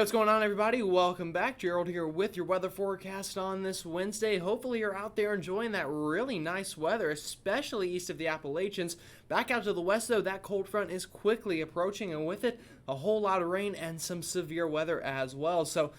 What's going on, everybody? Welcome back. Gerald here with your weather forecast on this Wednesday. Hopefully you're out there enjoying that really nice weather, especially east of the Appalachians. Back out to the west, though, that cold front is quickly approaching, and with it, a whole lot of rain and some severe weather as well. So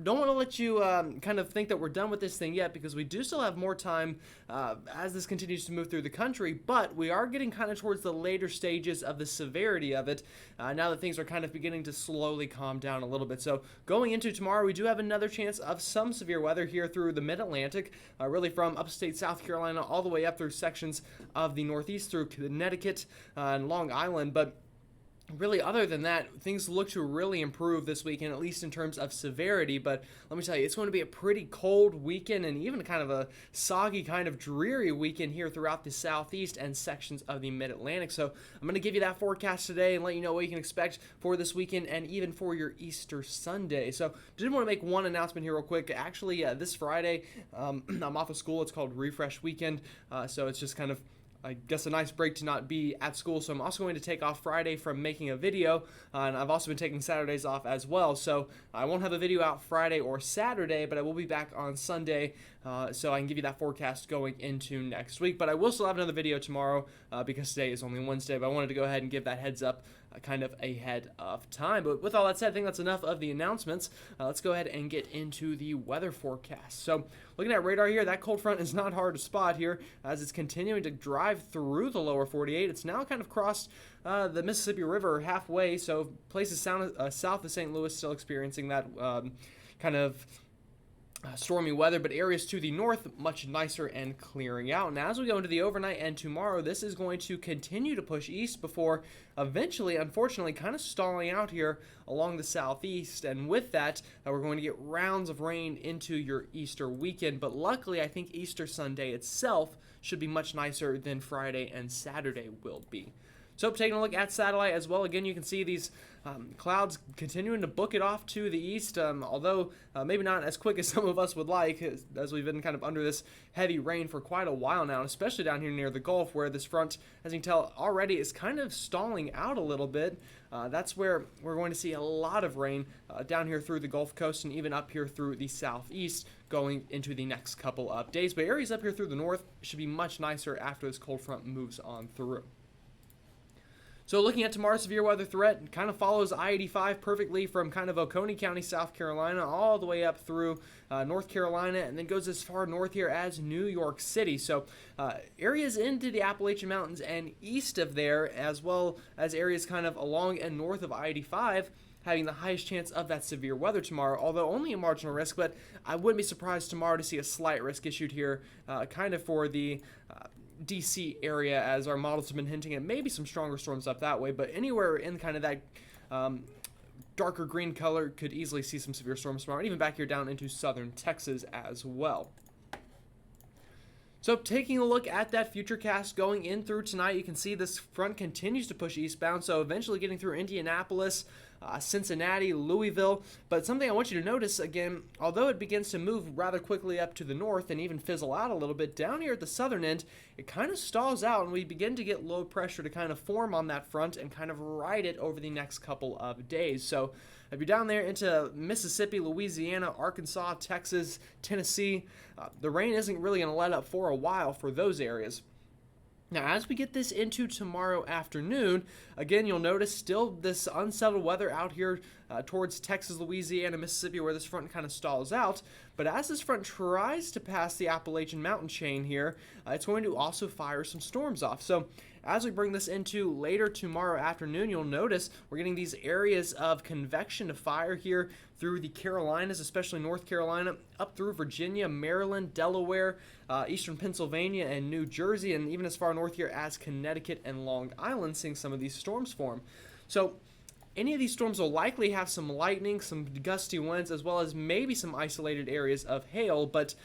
don't want to let you kind of think that we're done with this thing yet, because we do still have more time as this continues to move through the country, but we are getting kind of towards the later stages of the severity of it now that things are kind of beginning to slowly calm down a little bit. So going into tomorrow, we do have another chance of some severe weather here through the mid-Atlantic, really from upstate South Carolina all the way up through sections of the Northeast through Connecticut and Long Island. But really, other than that, things look to really improve this weekend, at least in terms of severity. But let me tell you, it's going to be a pretty cold weekend and even kind of a soggy, kind of dreary weekend here throughout the southeast and sections of the mid-Atlantic. So I'm going to give you that forecast today and let you know what you can expect for this weekend and even for your Easter Sunday. So did want to make one announcement here real quick. Actually, this Friday, I'm off of school. It's called Refresh Weekend. So it's just kind of, I guess, a nice break to not be at school. So I'm also going to take off Friday from making a video, and I've also been taking Saturdays off as well. So I won't have a video out Friday or Saturday, but I will be back on Sunday, so I can give you that forecast going into next week. But I will still have another video tomorrow because today is only Wednesday, but I wanted to go ahead and give that heads up kind of ahead of time. But with all that said, I think that's enough of the announcements. Let's go ahead and get into the weather forecast. So looking at radar here, that cold front is not hard to spot here as it's continuing to drive through the lower 48. It's now kind of crossed the Mississippi River halfway, so places south of St. Louis still experiencing that kind of stormy weather, but areas to the north much nicer and clearing out. And as we go into the overnight and tomorrow, this is going to continue to push east before eventually, unfortunately, kind of stalling out here along the southeast. And with that, we're going to get rounds of rain into your Easter weekend. But luckily, I think Easter Sunday itself should be much nicer than Friday and Saturday will be. So taking a look at satellite as well, again, you can see these clouds continuing to book it off to the east, although maybe not as quick as some of us would like, as we've been kind of under this heavy rain for quite a while now, and especially down here near the Gulf, where this front, as you can tell, already is kind of stalling out a little bit. That's where we're going to see a lot of rain down here through the Gulf Coast and even up here through the southeast going into the next couple of days. But areas up here through the north should be much nicer after this cold front moves on through. So looking at tomorrow's severe weather threat, it kind of follows I-85 perfectly from kind of Oconee County, South Carolina, all the way up through North Carolina, and then goes as far north here as New York City. So areas into the Appalachian Mountains and east of there, as well as areas kind of along and north of I-85, having the highest chance of that severe weather tomorrow, although only a marginal risk. But I wouldn't be surprised tomorrow to see a slight risk issued here, kind of for the DC area, as our models have been hinting at maybe some stronger storms up that way, but anywhere in kind of that darker green color could easily see some severe storms tomorrow, and even back here down into southern Texas as well. So taking a look at that futurecast going in through tonight, you can see this front continues to push eastbound, so eventually getting through Indianapolis, Cincinnati, Louisville. But something I want you to notice, again, although it begins to move rather quickly up to the north and even fizzle out a little bit, down here at the southern end, it kind of stalls out, and we begin to get low pressure to kind of form on that front and kind of ride it over the next couple of days. So if you're down there into Mississippi, Louisiana, Arkansas, Texas, Tennessee, the rain isn't really going to let up for a while for those areas. Now, as we get this into tomorrow afternoon, again, you'll notice still this unsettled weather out here towards Texas, Louisiana, Mississippi, where this front kind of stalls out. But as this front tries to pass the Appalachian mountain chain here, it's going to also fire some storms off. So as we bring this into later tomorrow afternoon, you'll notice we're getting these areas of convection to fire here through the Carolinas, especially North Carolina, up through Virginia, Maryland, Delaware, eastern Pennsylvania, and New Jersey, and even as far north here as Connecticut and Long Island, seeing some of these storms form. So any of these storms will likely have some lightning, some gusty winds, as well as maybe some isolated areas of hail. But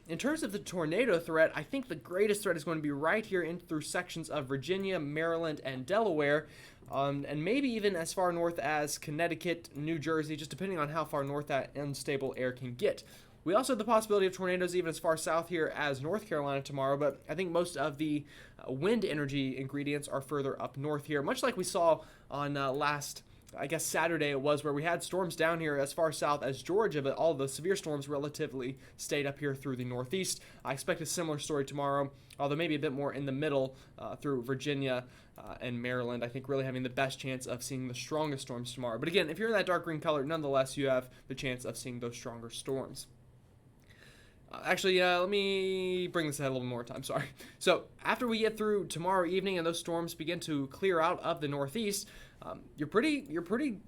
in terms of the tornado threat, I think the greatest threat is going to be right here in through sections of Virginia, Maryland, and Delaware, and maybe even as far north as Connecticut, New Jersey, just depending on how far north that unstable air can get. We also have the possibility of tornadoes even as far south here as North Carolina tomorrow, but I think most of the wind energy ingredients are further up north here, much like we saw on last I guess Saturday it was, where we had storms down here as far south as Georgia, but all the severe storms relatively stayed up here through the northeast. I expect a similar story tomorrow, although maybe a bit more in the middle through Virginia and Maryland. I think really having the best chance of seeing the strongest storms tomorrow. But again, if you're in that dark green color, nonetheless, you have the chance of seeing those stronger storms. Actually, let me bring this ahead a little more time. Sorry. So after we get through tomorrow evening and those storms begin to clear out of the northeast, you're pretty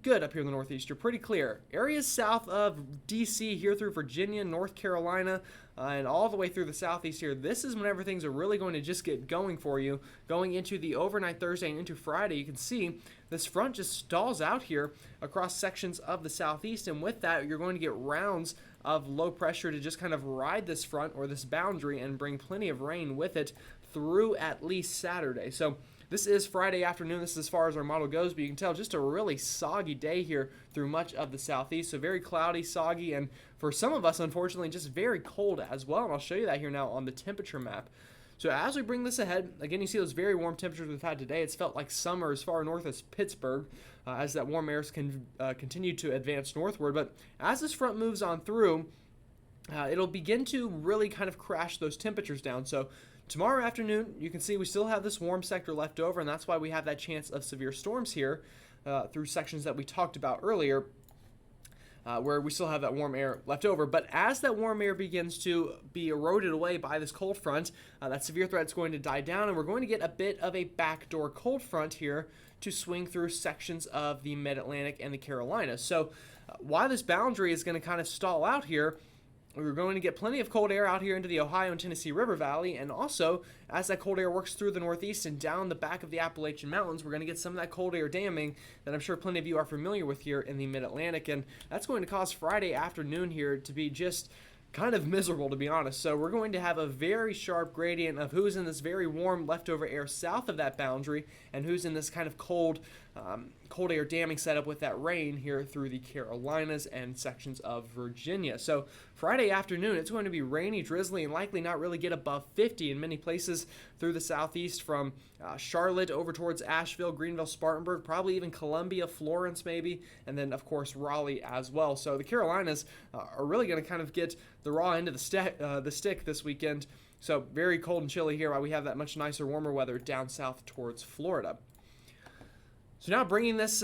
good up here in the northeast. You're pretty clear. Areas south of D.C. here through Virginia, North Carolina, and all the way through the southeast here. This is whenever things are really going to just get going for you. Going into the overnight Thursday and into Friday, you can see this front just stalls out here across sections of the southeast, and with that, you're going to get rounds of low pressure to just kind of ride this front or this boundary and bring plenty of rain with it through at least Saturday. So this is Friday afternoon. This is as far as our model goes, but you can tell just a really soggy day here through much of the southeast. So very cloudy, soggy, and for some of us, unfortunately, just very cold as well. And I'll show you that here now on the temperature map. So as we bring this ahead, again, you see those very warm temperatures we've had today. It's felt like summer as far north as Pittsburgh as that warm air can continue to advance northward. But as this front moves on through, it'll begin to really kind of crash those temperatures down. So tomorrow afternoon, you can see we still have this warm sector left over, and that's why we have that chance of severe storms here through sections that we talked about earlier. Where we still have that warm air left over. But as that warm air begins to be eroded away by this cold front, that severe threat is going to die down, and we're going to get a bit of a backdoor cold front here to swing through sections of the Mid-Atlantic and the Carolinas. So while this boundary is going to kind of stall out here, we're going to get plenty of cold air out here into the Ohio and Tennessee River Valley, and also as that cold air works through the northeast and down the back of the Appalachian Mountains, we're going to get some of that cold air damming that I'm sure plenty of you are familiar with here in the Mid-Atlantic, and that's going to cause Friday afternoon here to be just kind of miserable, to be honest. So we're going to have a very sharp gradient of who's in this very warm leftover air south of that boundary and who's in this kind of cold air damming setup with that rain here through the Carolinas and sections of Virginia. So Friday afternoon, it's going to be rainy, drizzly, and likely not really get above 50 in many places through the southeast, from Charlotte over towards Asheville, Greenville, Spartanburg, probably even Columbia, Florence maybe, and then of course Raleigh as well. So the Carolinas are really going to kind of get the raw end of the stick this weekend. So very cold and chilly here while we have that much nicer, warmer weather down south towards Florida. So now bringing this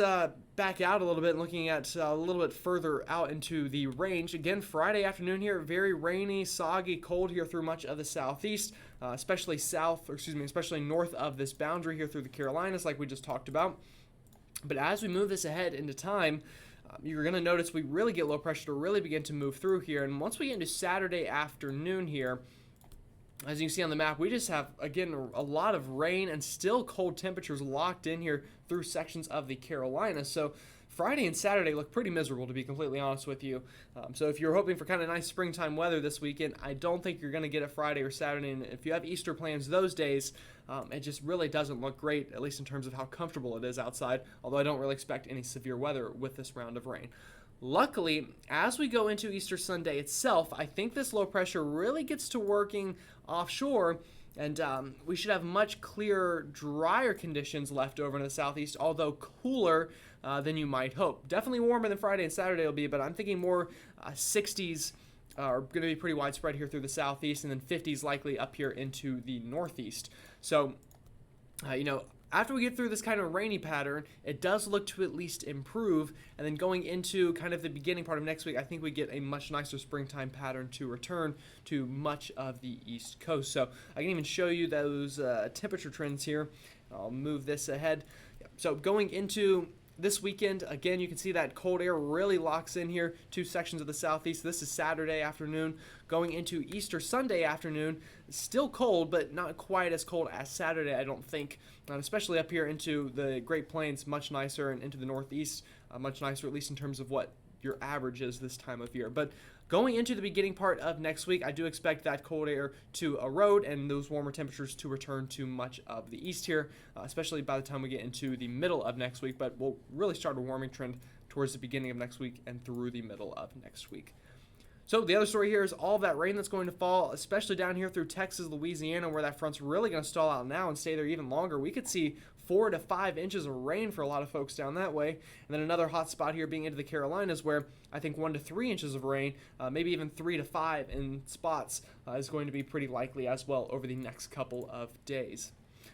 back out a little bit and looking at a little bit further out into the range. Again, Friday afternoon here, very rainy, soggy, cold here through much of the southeast, especially north of this boundary here through the Carolinas like we just talked about. But as we move this ahead into time, you're going to notice we really get low pressure to really begin to move through here. And once we get into Saturday afternoon here, as you can see on the map, we just have, again, a lot of rain and still cold temperatures locked in here through sections of the Carolinas. So Friday and Saturday look pretty miserable, to be completely honest with you. So if you're hoping for kind of nice springtime weather this weekend, I don't think you're going to get it Friday or Saturday. And if you have Easter plans those days, it just really doesn't look great, at least in terms of how comfortable it is outside, although I don't really expect any severe weather with this round of rain. Luckily, as we go into Easter Sunday itself, I think this low pressure really gets to working offshore, and we should have much clearer, drier conditions left over in the southeast, although cooler than you might hope. Definitely warmer than Friday and Saturday will be, but I'm thinking more 60s are going to be pretty widespread here through the southeast, and then 50s likely up here into the northeast. So, after we get through this kind of rainy pattern, it does look to at least improve. And then going into kind of the beginning part of next week, I think we get a much nicer springtime pattern to return to much of the East Coast. So I can even show you those temperature trends here. I'll move this ahead. So going into this weekend, again, you can see that cold air really locks in here to sections of the southeast. This is Saturday afternoon. Going into Easter Sunday afternoon, still cold, but not quite as cold as Saturday, I don't think. Especially up here into the Great Plains, much nicer, and into the northeast, much nicer, at least in terms of what your average is this time of year. But going into the beginning part of next week, I do expect that cold air to erode and those warmer temperatures to return to much of the east here, especially by the time we get into the middle of next week. But we'll really start a warming trend towards the beginning of next week and through the middle of next week. So the other story here is all of that rain that's going to fall, especially down here through Texas, Louisiana, where that front's really going to stall out now and stay there even longer. We could see 4 to 5 inches of rain for a lot of folks down that way. And then another hot spot here being into the Carolinas, where I think 1 to 3 inches of rain, maybe even 3 to 5 in spots, is going to be pretty likely as well over the next couple of days.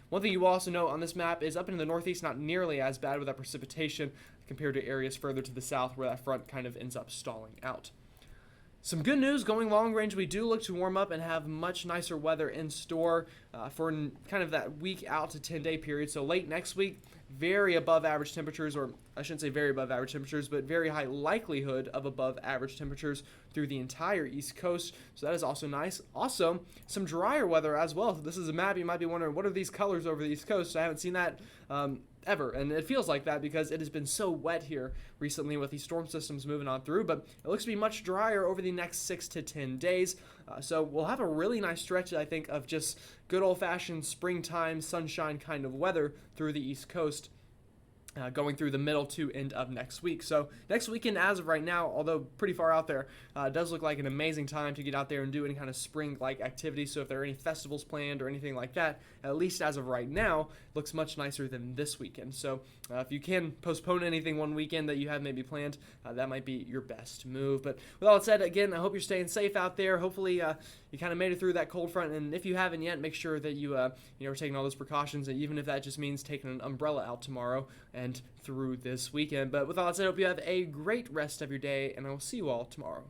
One thing you will also note on this map is up in the northeast, not nearly as bad with that precipitation compared to areas further to the south where that front kind of ends up stalling out. Some good news going long range. We do look to warm up and have much nicer weather in store for kind of that week out to 10-day period. So late next week, very above average temperatures, or I shouldn't say very above average temperatures, but very high likelihood of above average temperatures through the entire East Coast. So that is also nice. Also, some drier weather as well. So this is a map. You might be wondering, what are these colors over the East Coast? I haven't seen that ever, and it feels like that because it has been so wet here recently with these storm systems moving on through, but it looks to be much drier over the next 6 to 10 days. So we'll have a really nice stretch, I think, of just good old-fashioned springtime sunshine kind of weather through the East Coast. Going through the middle to end of next week. So next weekend, as of right now, although pretty far out there, does look like an amazing time to get out there and do any kind of spring-like activity. So if there are any festivals planned or anything like that, at least as of right now, looks much nicer than this weekend. So if you can postpone anything one weekend that you have maybe planned, that might be your best move. But with all that said, again, I hope you're staying safe out there. Hopefully you kind of made it through that cold front, and if you haven't yet, make sure that you are taking all those precautions, and even if that just means taking an umbrella out tomorrow and through this weekend. But with all that said, I hope you have a great rest of your day, and I will see you all tomorrow.